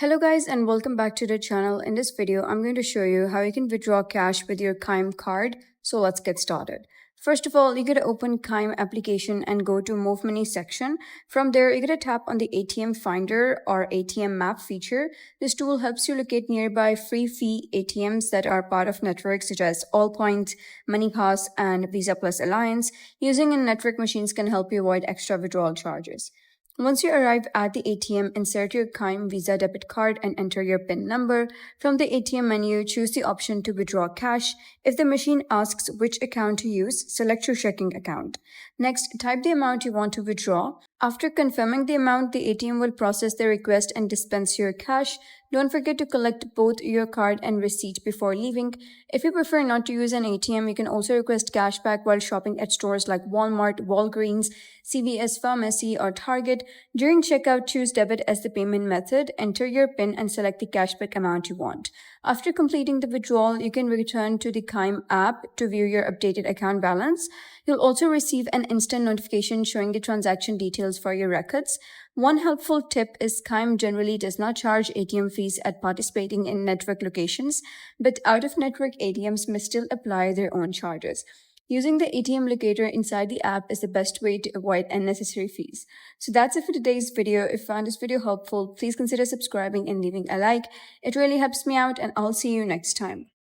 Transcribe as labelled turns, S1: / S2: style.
S1: Hello guys and welcome back to the channel. In this video, I'm going to show you how you can withdraw cash with your Chime card. So let's get started. First of all, you gotta open Chime application and go to Move Money section. From there, you gotta tap on the ATM Finder or ATM Map feature. This tool helps you locate nearby free fee ATMs that are part of networks such as Allpoint, MoneyPass, and Visa Plus Alliance. Using in-network machines can help you avoid extra withdrawal charges. Once you arrive at the ATM, insert your Chime Visa debit card and enter your PIN number. From the ATM menu, choose the option to withdraw cash. If the machine asks which account to use, select your checking account. Next, type the amount you want to withdraw. After confirming the amount, the ATM will process the request and dispense your cash. Don't forget to collect both your card and receipt before leaving. If you prefer not to use an ATM, you can also request cash back while shopping at stores like Walmart, Walgreens, CVS Pharmacy, or Target. During checkout, choose debit as the payment method, enter your PIN, and select the cashback amount you want. After completing the withdrawal, you can return to the Chime app to view your updated account balance. You'll also receive an instant notification showing the transaction details for your records. One helpful tip is Chime generally does not charge ATM fees at participating in network locations, but out-of-network ATMs may still apply their own charges. Using the ATM locator inside the app is the best way to avoid unnecessary fees. So that's it for today's video. If you found this video helpful, please consider subscribing and leaving a like. It really helps me out, and I'll see you next time.